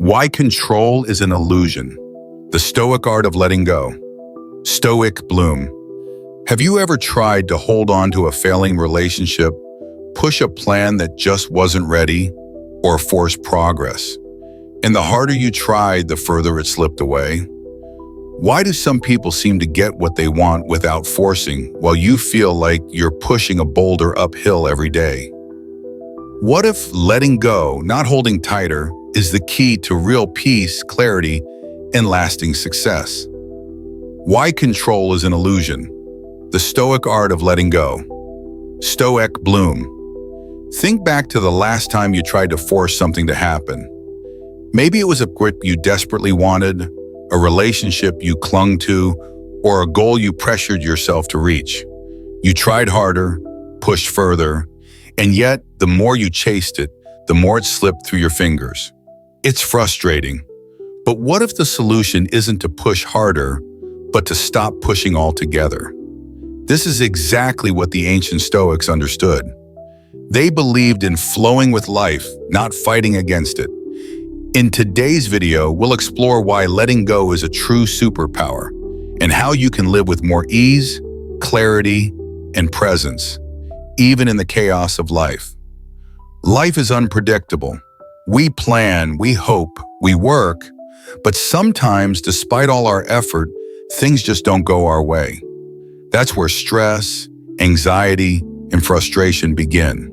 Why control is an illusion. The Stoic art of letting go. Stoic Bloom. Have you ever tried to hold on to a failing relationship, push a plan that just wasn't ready, or force progress? And the harder you tried, the further it slipped away. Why do some people seem to get what they want without forcing, while you feel like you're pushing a boulder uphill every day? What if letting go, not holding tighter, is the key to real peace, clarity, and lasting success? Why control is an illusion. The Stoic art of letting go. Stoic Bloom. Think back to the last time you tried to force something to happen. Maybe it was a grip you desperately wanted, a relationship you clung to, or a goal you pressured yourself to reach. You tried harder, pushed further, and yet the more you chased it, the more it slipped through your fingers. It's frustrating. But what if the solution isn't to push harder, but to stop pushing altogether? This is exactly what the ancient Stoics understood. They believed in flowing with life, not fighting against it. In today's video, we'll explore why letting go is a true superpower and how you can live with more ease, clarity, and presence, even in the chaos of life. Life is unpredictable. We plan, we hope, we work, but sometimes, despite all our effort, things just don't go our way. That's where stress, anxiety, and frustration begin.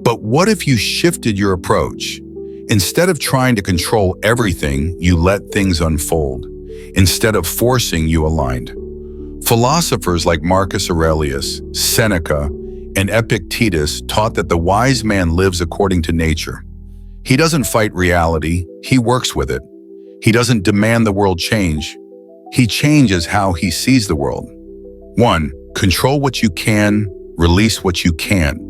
But what if you shifted your approach? Instead of trying to control everything, you let things unfold. Instead of forcing, you aligned. Philosophers like Marcus Aurelius, Seneca, and Epictetus taught that the wise man lives according to nature. He doesn't fight reality, he works with it. He doesn't demand the world change. He changes how he sees the world. 1. Control what you can, release what you can't.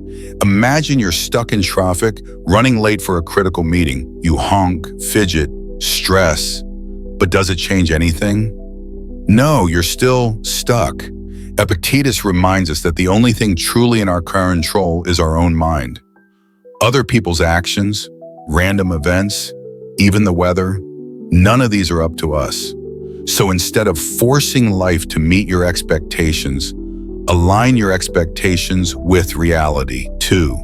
Imagine you're stuck in traffic, running late for a critical meeting. You honk, fidget, stress, but does it change anything? No, you're still stuck. Epictetus reminds us that the only thing truly in our control is our own mind. Other people's actions, random events, even the weather, none of these are up to us. So instead of forcing life to meet your expectations, align your expectations with reality. 2.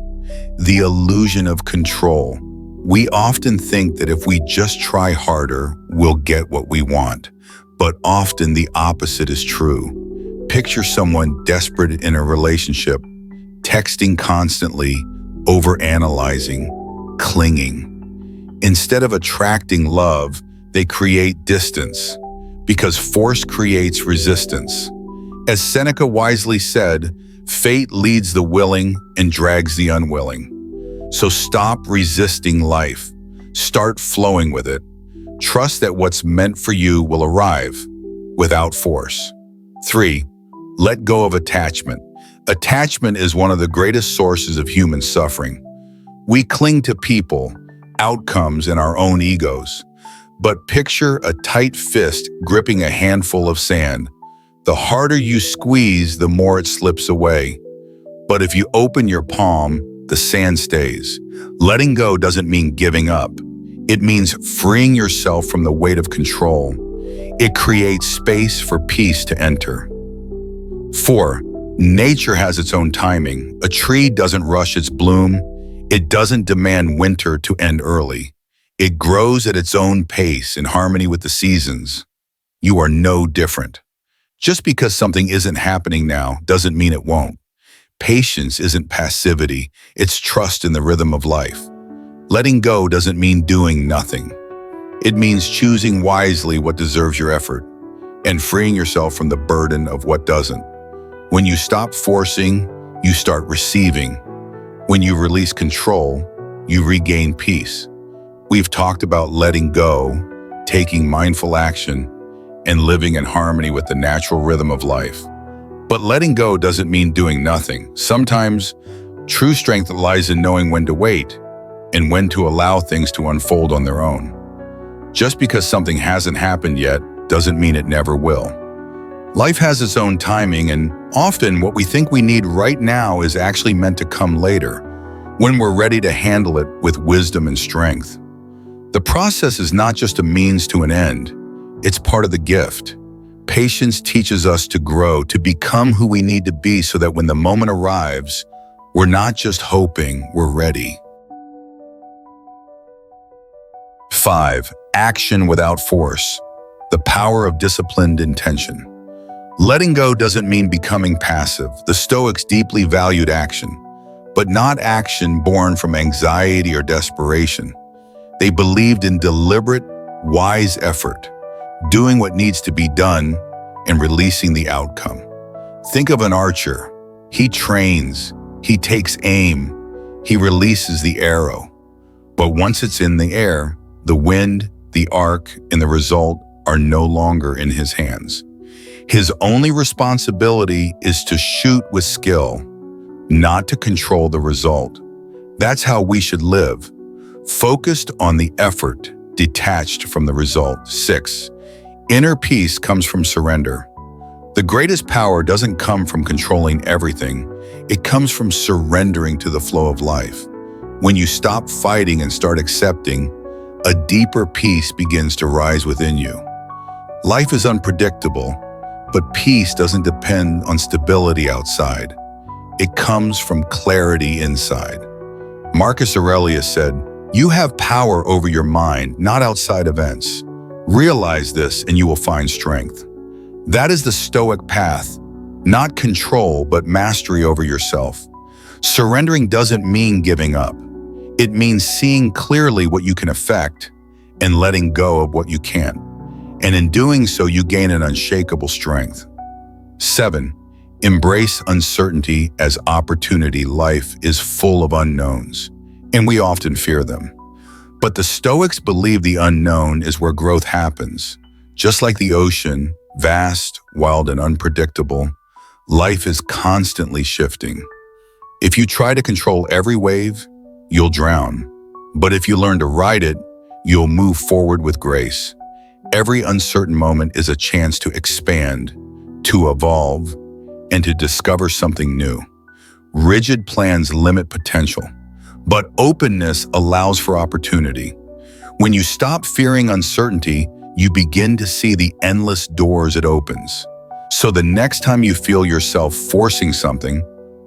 The illusion of control. We often think that if we just try harder, we'll get what we want. But often the opposite is true. Picture someone desperate in a relationship, texting constantly, overanalyzing, clinging. Instead of attracting love, they create distance, because force creates resistance. As Seneca wisely said, fate leads the willing and drags the unwilling. So stop resisting life. Start flowing with it. Trust that what's meant for you will arrive without force. 3. Let go of attachment. Attachment is one of the greatest sources of human suffering. We cling to people, outcomes, and our own egos. But picture a tight fist gripping a handful of sand. The harder you squeeze, the more it slips away. But if you open your palm, the sand stays. Letting go doesn't mean giving up. It means freeing yourself from the weight of control. It creates space for peace to enter. 4. Nature has its own timing. A tree doesn't rush its bloom. It doesn't demand winter to end early. It grows at its own pace in harmony with the seasons. You are no different. Just because something isn't happening now doesn't mean it won't. Patience isn't passivity, it's trust in the rhythm of life. Letting go doesn't mean doing nothing. It means choosing wisely what deserves your effort and freeing yourself from the burden of what doesn't. When you stop forcing, you start receiving. When you release control, you regain peace. We've talked about letting go, taking mindful action, and living in harmony with the natural rhythm of life. But letting go doesn't mean doing nothing. Sometimes, true strength lies in knowing when to wait and when to allow things to unfold on their own. Just because something hasn't happened yet doesn't mean it never will. Life has its own timing, and often what we think we need right now is actually meant to come later, when we're ready to handle it with wisdom and strength. The process is not just a means to an end, it's part of the gift. Patience teaches us to grow, to become who we need to be so that when the moment arrives, we're not just hoping, we're ready. 5. Action without force. The power of disciplined intention. Letting go doesn't mean becoming passive. The Stoics deeply valued action, but not action born from anxiety or desperation. They believed in deliberate, wise effort, doing what needs to be done and releasing the outcome. Think of an archer. He trains, he takes aim, he releases the arrow. But once it's in the air, the wind, the arc, and the result are no longer in his hands. His only responsibility is to shoot with skill, not to control the result. That's how we should live, focused on the effort, detached from the result. 6. Inner peace comes from surrender. The greatest power doesn't come from controlling everything. It comes from surrendering to the flow of life. When you stop fighting and start accepting, a deeper peace begins to rise within you. Life is unpredictable, but peace doesn't depend on stability outside. It comes from clarity inside. Marcus Aurelius said, "You have power over your mind, not outside events. Realize this and you will find strength." That is the Stoic path, not control, but mastery over yourself. Surrendering doesn't mean giving up. It means seeing clearly what you can affect and letting go of what you can't. And in doing so, you gain an unshakable strength. 7. Embrace uncertainty as opportunity. Life is full of unknowns, and we often fear them. But the Stoics believe the unknown is where growth happens. Just like the ocean, vast, wild, and unpredictable, life is constantly shifting. If you try to control every wave, you'll drown. But if you learn to ride it, you'll move forward with grace. Every uncertain moment is a chance to expand, to evolve, and to discover something new. Rigid plans limit potential, but openness allows for opportunity. When you stop fearing uncertainty, you begin to see the endless doors it opens. So the next time you feel yourself forcing something,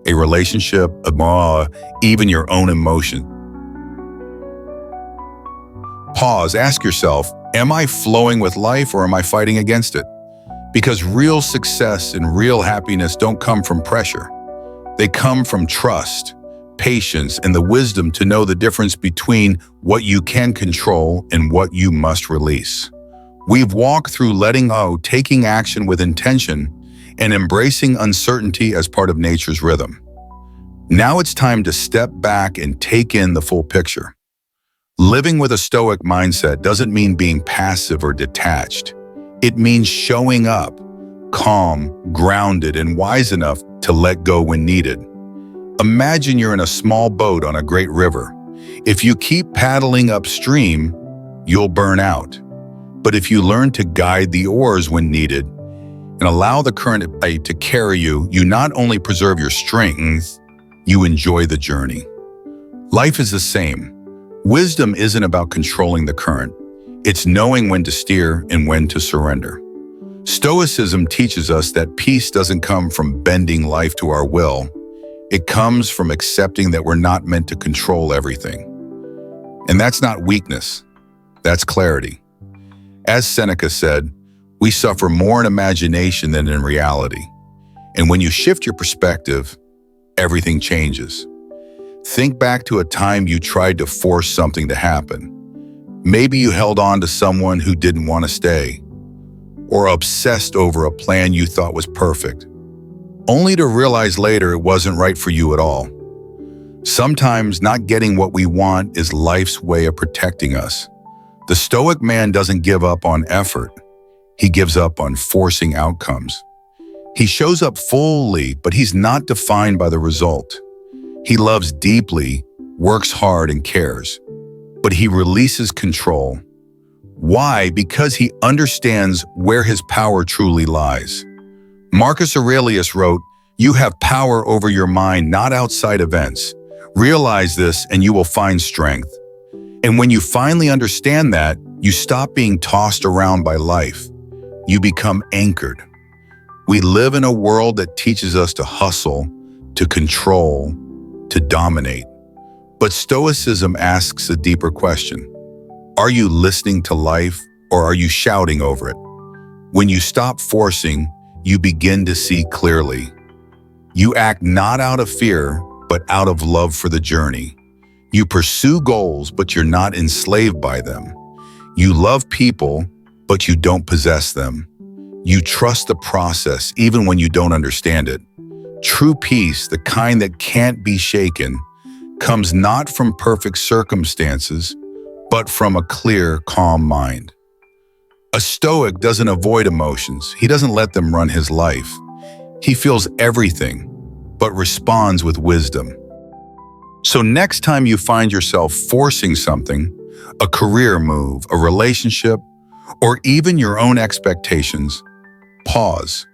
a relationship, even your own emotion, pause, ask yourself, am I flowing with life or am I fighting against it? Because real success and real happiness don't come from pressure. They come from trust, patience, and the wisdom to know the difference between what you can control and what you must release. We've walked through letting go, taking action with intention, and embracing uncertainty as part of nature's rhythm. Now it's time to step back and take in the full picture. Living with a Stoic mindset doesn't mean being passive or detached. It means showing up, calm, grounded, and wise enough to let go when needed. Imagine you're in a small boat on a great river. If you keep paddling upstream, you'll burn out. But if you learn to guide the oars when needed and allow the current to carry you, you not only preserve your strength, you enjoy the journey. Life is the same. Wisdom isn't about controlling the current. It's knowing when to steer and when to surrender. Stoicism teaches us that peace doesn't come from bending life to our will. It comes from accepting that we're not meant to control everything. And that's not weakness, that's clarity. As Seneca said, we suffer more in imagination than in reality. And when you shift your perspective, everything changes. Think back to a time you tried to force something to happen. Maybe you held on to someone who didn't want to stay, or obsessed over a plan you thought was perfect, only to realize later it wasn't right for you at all. Sometimes not getting what we want is life's way of protecting us. The Stoic man doesn't give up on effort. He gives up on forcing outcomes. He shows up fully, but he's not defined by the result. He loves deeply, works hard, and cares. But he releases control. Why? Because he understands where his power truly lies. Marcus Aurelius wrote, "You have power over your mind, not outside events. Realize this and you will find strength." And when you finally understand that, you stop being tossed around by life. You become anchored. We live in a world that teaches us to hustle, to control, to dominate. But Stoicism asks a deeper question. Are you listening to life, or are you shouting over it? When you stop forcing, you begin to see clearly. You act not out of fear, but out of love for the journey. You pursue goals, but you're not enslaved by them. You love people, but you don't possess them. You trust the process even when you don't understand it. True peace, the kind that can't be shaken, comes not from perfect circumstances, but from a clear, calm mind. A Stoic doesn't avoid emotions. He doesn't let them run his life. He feels everything, but responds with wisdom. So next time you find yourself forcing something, a career move, a relationship, or even your own expectations, pause.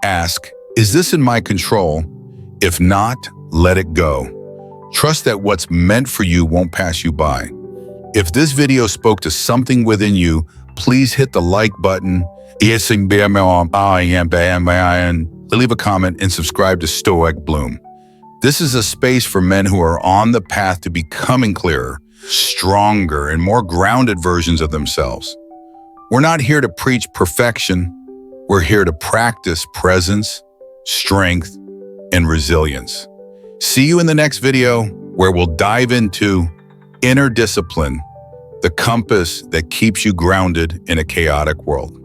Ask, is this in my control? If not, let it go. Trust that what's meant for you won't pass you by. If this video spoke to something within you, please hit the like button, leave a comment, and subscribe to Stoic Bloom. This is a space for men who are on the path to becoming clearer, stronger, and more grounded versions of themselves. We're not here to preach perfection. We're here to practice presence, strength, and resilience. See you in the next video, where we'll dive into inner discipline, the compass that keeps you grounded in a chaotic world.